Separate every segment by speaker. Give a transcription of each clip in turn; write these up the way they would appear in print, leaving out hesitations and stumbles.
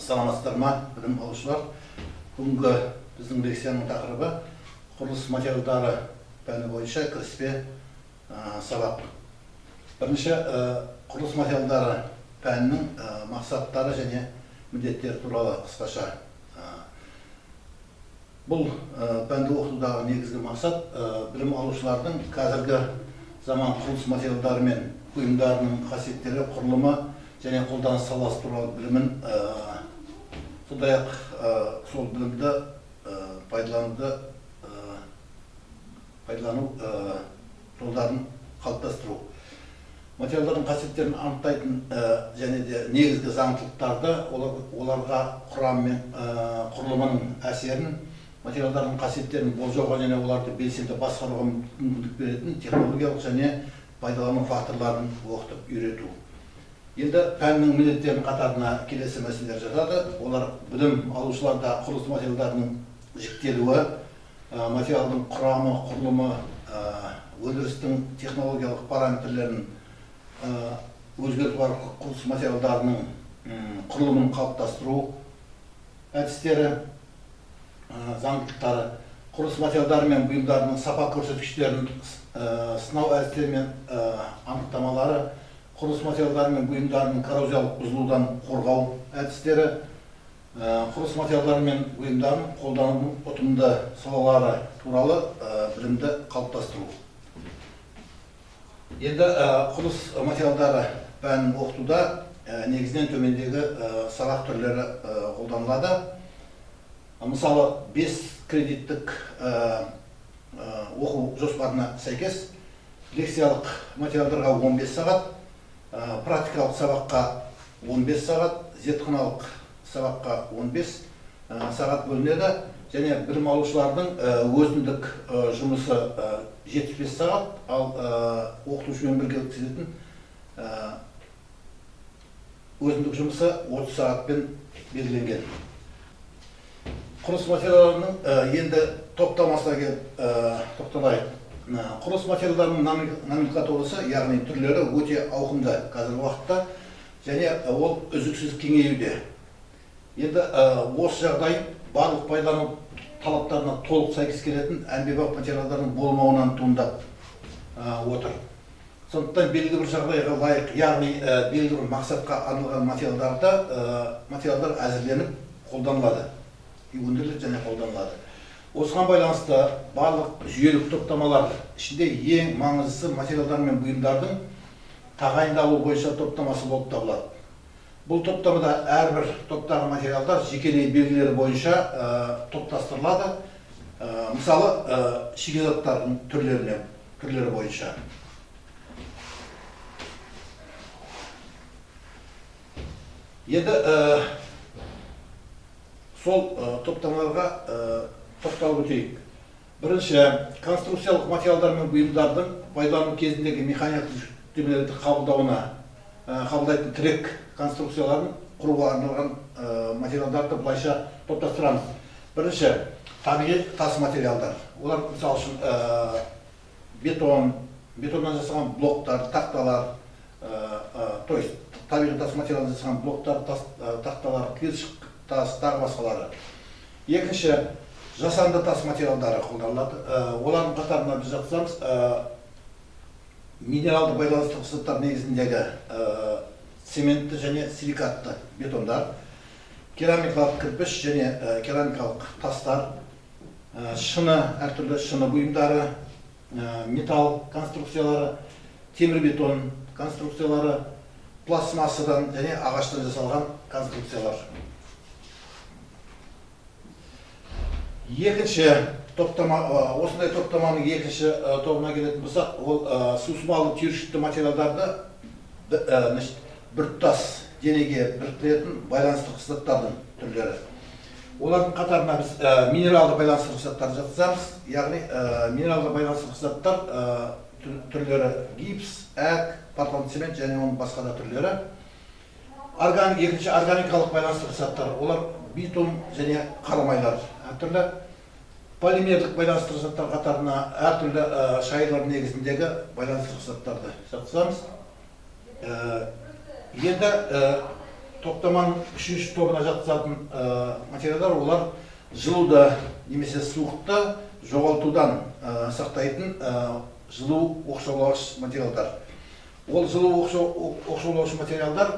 Speaker 1: Саламатсыздар ма, білім алушылар? Бүгінгі біздің лекцияның тақырыбы құрылыс материалдары пәні бойынша кіріспе сабақ. Бірінші құрылыс материалдары пәнінің мақсаттары және міндеттері туралы қысқаша. Бұл пәнді оқытудағы негізгі мақсат білім алушылардың қазіргі заман құрылыс материалдары мен бұйымдарының қасиеттері, құрылымы және қолданыс саласы туралы білімін, сондай-ақ сол білімді пайдалану жолдарын қалыптастыру. Материалдардың қасиеттерін анықтайтын және де негізгі заңдылықтарды, оларға құрам мен құрылымының әсерін, материалдардың қасиеттерін болжауға және оларды белсенді басқаруға мүмкіндік беретін технологиялық және пайдалану факторларын оқытып үйрету. Енді пәннің міндеттерінің қатарына келесі мәселелер жатады. Олар білім алушыларда құрылыс материалдарының жіктелуі, материалдың құрамы, құрылымы, өндірістің технологиялық параметрлерін өзгерту арқылы құрылыс материалдарының құрылымын қалыптастыру әдістері, заңдылықтары, құрылыс материалдары мен бұйымдарының сапа көрсеткіштерін сынау әдістері мен анықтамалары, құрылыс материалдары мен бұйымдарының коррозиялық бұзылудан қорғау әдістері, құрылыс материалдары мен бұйымдарын қолдану ұтымды салалары туралы білімді қалыптастыру. Енді құрылыс материалдары пәнін оқытуда негізінен төмендегі сабақ түрлері қолданылады. Мысалы, 5 кредиттік оқу жоспарына сәйкес лекциялық материалдарға 15 сағат, практикалық сабаққа 15 сағат, зертханалық сабаққа 15 сағат бөлінеді, және білім алушылардың өзіндік жұмысы 75 сағат, ал оқытушымен бірге өткізетін өзіндік жұмысы 30 сағатпен белгіленген. Құрылыс материалдарының енді топтамасына келіп тоқталайық. Құрылыс материалдарының номенклатурасы, яғни түрлері өте ауқымды қазіргі уақытта, және ол үздіксіз кеңеюде. Енді осы жағдай барлық пайдалану талаптарына толық сәйкес келетін әмбебап материалдардың болмауынан туындап отыр. Сондықтан белгілі бір жағдайға лайық, яғни белгілі бір мақсатқа арналған материалдар әзірленіп қолданылады, өндіріліп және қолданылады. Осыған байланысты барлық жүйелік топтамалар ішінде ең маңыздысы материалдар мен бұйымдардың тағайындалу бойынша топтамасы болып табылады. Бұл топтамада әрбір топтағы материалдар жекелей белгілері бойынша топтастырылады. Мысалы, шикізаттардың түрлері бойынша. Енді сол топтамаларға тоқталып өтейік. Бірінші, конструкциялық материалдар мен бұйымдардың пайдалану кезіндегі механикалық жүктемелерді қабылдайтын тірек конструкцияларын құруға арналған материалдарды былайша топтастырамыз. Бірінші, табиғи тас материалдар. Олар мысалы үшін бетоннан жасаған блоктар, тақталар, табиғи тас материалдан жасаған блоктар, тақталар, қиыршық тас, тағы басқалары. Екінші, жасанды тас материалдары қолданылады. Олардың қатарына біз жатқызамыз минералды байланыстық заттар негізіндегі цементті және силикатты бетондар, керамикалық кірпіш және керамикалық тастар, шыны, әртүрлі шыны бұйымдары, металл конструкциялары, темірбетон конструкциялары, пластмассадан және ағаштан жасалған конструкциялар. Екінші топтама, осындай топтаманың екінші тобына келетін болсақ, ол сусымалы түйіршікті материалдарды біртұтас денеге біріктіретін байланыстық заттардың түрлері. Олардың қатарына біз минералды байланыстық заттарды жатқызамыз. Яғни минералды байланыстық заттар түрлері гипс, әк, порталан цемент және оның басқа да түрлері. Екінші органикалық байланыстық заттар, олар битум және қарамайлар әртүрлі. Полимерлік байланыстық заттар қатарына әртүрлі шайырлар негізіндегі байланыстық заттарды жатқызамыз. Енді топтаманың үшінші тобына жатқызатын материалдар олар жылуды немесе суықты жоғалтудан сақтайтын жылу оқшаулағыш материалдар. Ол жылу оқшаулаушы материалдар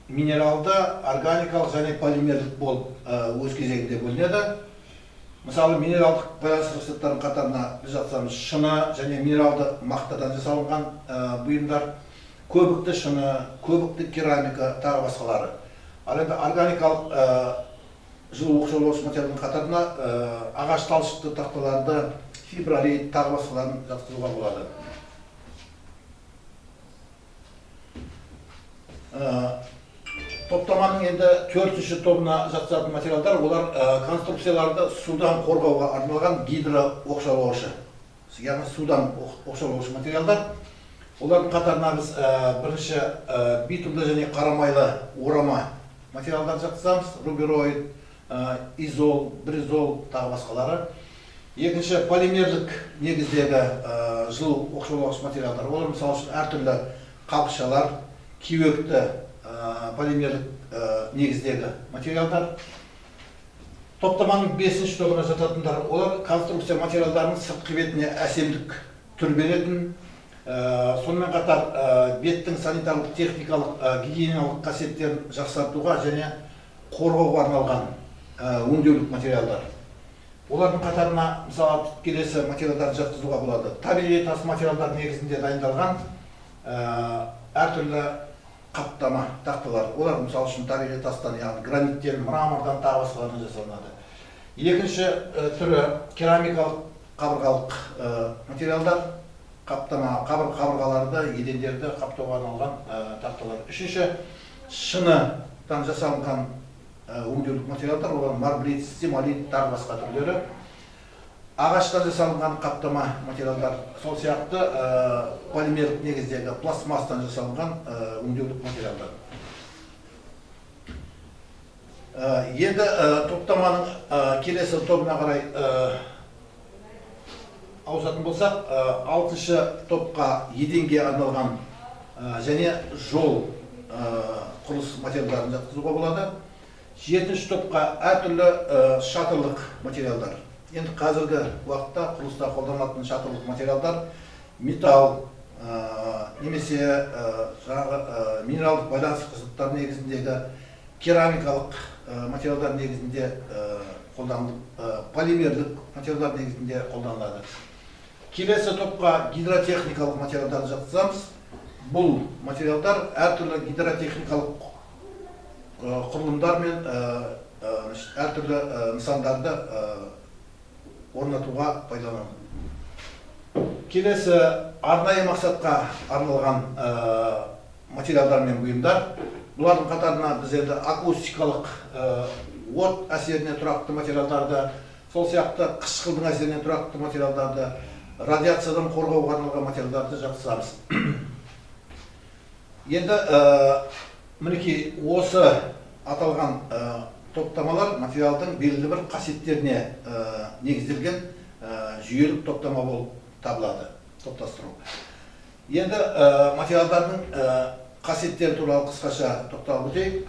Speaker 1: минералды, органикалық және полимерлік болып өз кезегінде бөлінеді. Мысалы, минералдық байланыстырғыш заттардың қатарына біз жатқызамыз шыны және минералды мақтадан жасалынған бұйымдар, көбікті шыны, көбікті керамика, тағы басқалары. Ал енді органикалық жылу оқшаулаушы материалдың қатарына ағаш талшықты тақталарды, фибролит, тағы басқаларын жатқызуға болады. Топтаманың енді төртінші тобына жатқызатын материалдар олар конструкцияларды судан қорғауға арналған гидрооқшаулаушы, яғни судан оқшаулаушы материалдар. Олардың қатарына біз бірінші битумды және қарамайлы орама материалдар жатқызамыз, рубероид, изол, бризол, тағы басқалары. Екінші полимерлік негіздегі жылу оқшаулаушы материалдар. Олар мысалы үшін әртүрлі қабықшалар, кеуекті полимерлік негіздегі материалдар. Топтаманың бесінші тобына жататындар олар конструкция материалдарының сыртқы бетіне әсемдік түр беретін, сонымен қатар беттің санитарлық, техникалық, гигиеналық қасиеттерін жақсартуға және қорғауға арналған өңдеулік материалдар. Олардың қатарына мысалы келесі материалдарды жатқызуға болады. Табиғи тас материалдар негізінде дайындалған әртүрлі қаптама тақталар. Олар мысалы үшін табиғи тастан, яғни граниттен, мрамордан, тағы басқалардан жасалынады. Екінші түрі керамикалық қабырғалық материалдар, қаптама қабырғаларды, едендерді қаптауға арналған тақталар. Үшінші шыныдан жасалынған өңдеулік материалдар, олар марбрит, стемалит, тағы басқа түрлері. Ағаштан жасалынған қаптама материалдар, сол сияқты полимерлік негіздегі пластмастан жасалынған өңдеулік материалдар. Енді топтаманың келесі тобына қарай ауысатын болсақ, алтыншы топқа еденге арналған және жол құрылыс материалдарын жатқызуға болады. Жетінші топқа әртүрлі шатырлық материалдар. Енді қазіргі уақытта құрылыста қолданылатын шатырлық материалдар металл немесе минералдық байланыстырғыш заттар негізіндегі керамикалық материалдар негізінде қолданылып, полимерлік материалдар негізінде қолданылады. Келесі топқа гидротехникалық материалдарды жатқызамыз. Бұл материалдар әртүрлі гидротехникалық құрылымдар мен әртүрлі нысандарды орнатуға пайдаланылады. Келесі арнайы мақсатқа арналған материалдар мен бұйымдар. Бұлардың қатарына біз енді акустикалық от әсеріне тұрақты материалдарды, сол сияқты қышқылдың әсеріне тұрақты материалдарды, радиациядан қорғауға арналған материалдарды жатқызамыз. Енді мінекей осы аталған топтамалар материалдың белгілі бір қасиеттеріне негізделген жүйелік топтама болып табылады, топтастыру. Енді материалдардың қасиеттері туралы қысқаша тоқталып өтейік.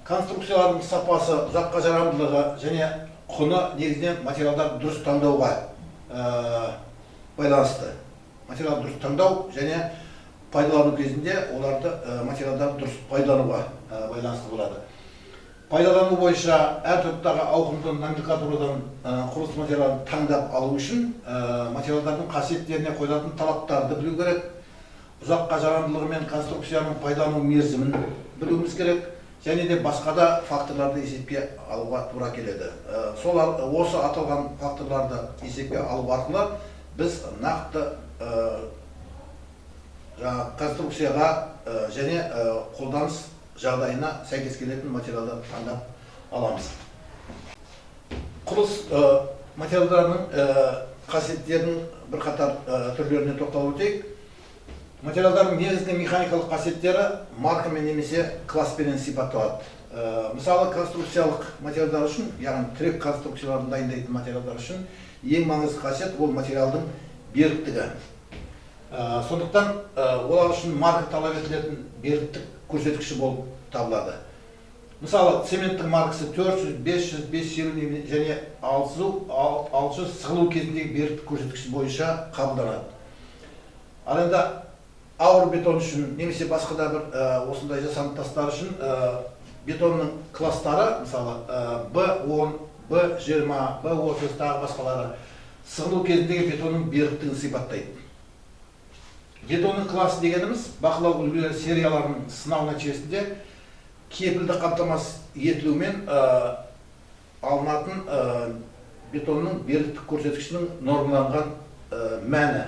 Speaker 1: Конструкциялардың сапасы, ұзаққа жарамдылығы және құны негізінен материалдар дұрыс таңдауға байланысты. Материал дұрыс таңдау және пайдалану кезінде оларды материалдарды дұрыс пайдалануға байланысты болады. Пайдалану бойынша әр топтағы ауқымды номенклатурадан құрылыс материалын таңдап алу үшін материалдардың қасиеттеріне қойылатын талаптарды білу керек. Ұзаққа жарамдылығы мен конструкцияның пайдалану мерзімін білуіміз керек. Және де басқа да факторларды есепке алуға тура келеді. Осы аталған факторларды есепке алу арқылы біз нақты конструкцияға және қолданыс жағдайына сәйкес келетін материалды таңдап аламыз. Құрылыс материалдарының қасиеттерінің бірқатар түрлеріне тоқталып өтейік. Материалдардың негізгі механикалық қасиеттері маркамен немесе класспенен сипатталады. Мысалы, конструкциялық материалдар үшін, яғни тірек конструкцияларын дайындайтын материалдар үшін ең маңызды қасиет ол материалдың беріктігі. Сондықтан олар үшін марка талап етілетін беріктік көрсеткіші болып табылады. Мысалы, цементтің маркасы 400, 500, 550 және 600 сығылу кезіндегі беріктік көрсеткіші бойынша қабылданады. Ал енді ауыр бетон үшін немесе басқа да бір осындай жасанды тастар үшін бетонның класстары, мысалы B10, B20, B30 тағы басқалары сығылу кезіндегі бетонның беріктігін сипаттайды. Бетонның классы дегеніміз бақылау үлгілері серияларының сынау нәтижесінде кепілді қамтамасыз етілумен алынатын бетонның беріктік көрсеткішінің нормаланған мәні.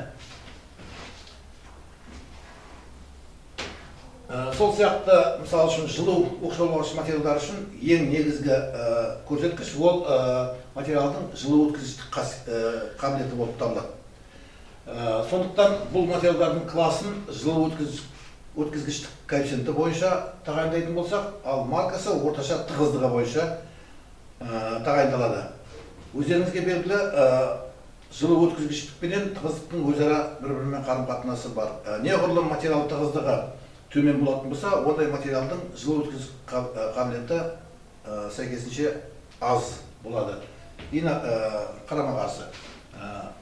Speaker 1: Сол сияқты, мысалы үшін, жылу оқшаулағыш материалдар үшін ең негізгі көрсеткіш ол материалдың жылу өткізгіштік қабілеті болып табылады. Сондықтан бұл материалдардың класын жылу өткізгіштік коэффициенті бойынша тағайындайтын болсақ, ал маркасы орташа тығыздығы бойынша тағайындалады. Өздеріңізге белгілі, жылу өткізгіштік пенен тығыздықтың өзара бір-бірімен қарым-қатынасы бар. Неғұрлым материал тығыздығы төмен болатын болса, ондай материалдың жылу өткізгіштік қабілеті сәйкесінше аз болады. Қарама-қарсы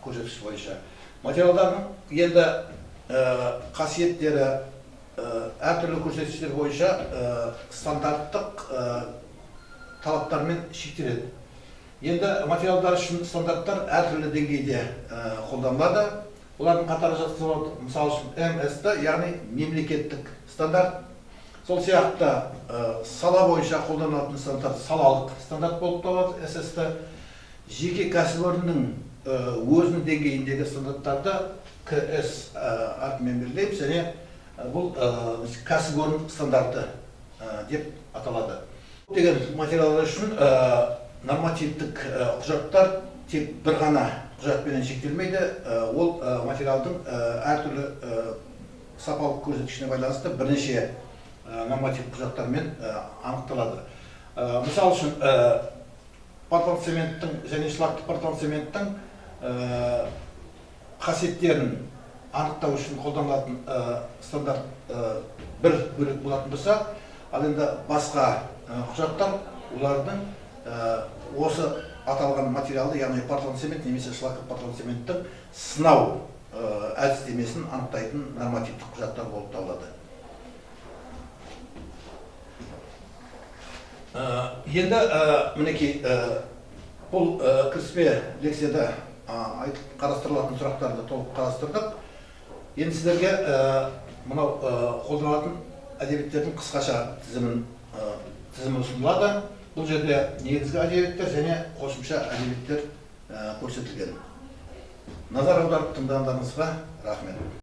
Speaker 1: көрсеткіш бойынша. Материалдардың енді қасиеттері әртүрлі көрсеткіштер бойынша стандарттық талаптармен шектеледі. Енді материалдар үшін стандарттар әртүрлі деңгейде қолданылады. Олардың қатары жатқызылады, мысалы үшін МСТ, яғни мемлекеттік стандарт. Сол сияқты сала бойынша қолданылатын стандарт салалық стандарт болып табылады, ССТ. Жеке кәсіпорынның өзінің деңгейіндегі стандарттарды КС атымен белгілейміз, және бұл кәсіпорын стандарты деп аталады. Көптеген материалдар үшін нормативтік құжаттар тек бір ғана құжатпен шектелмейді. Ол материалдың әртүрлі сапалық көрсеткішіне байланысты бірнеше нормативтік құжаттармен анықталады. Мысалы үшін, портландцементтің және шлакты портландцементтің қасиеттерін анықтау үшін қолданылатын стандарт бір бөлек болатын болса, ал енді басқа құжаттар олардың осы аталған материалды, яғни портландцемент немесе шлакты портландцементтің сынау әдістемесін анықтайтын нормативтік құжаттар болып табылады. Енді мінекей бұл кіріспе лекцияда қарастырылатын сұрақтарды толық қарастырдық. Енді сіздерге мынау қолданылатын әдебиеттердің қысқаша тізімі ұсынылады. Бұл жерде негізгі әдебиеттер және қосымша әдебиеттер көрсетілген. Назар аударып тыңдағандарыңызға рахмет.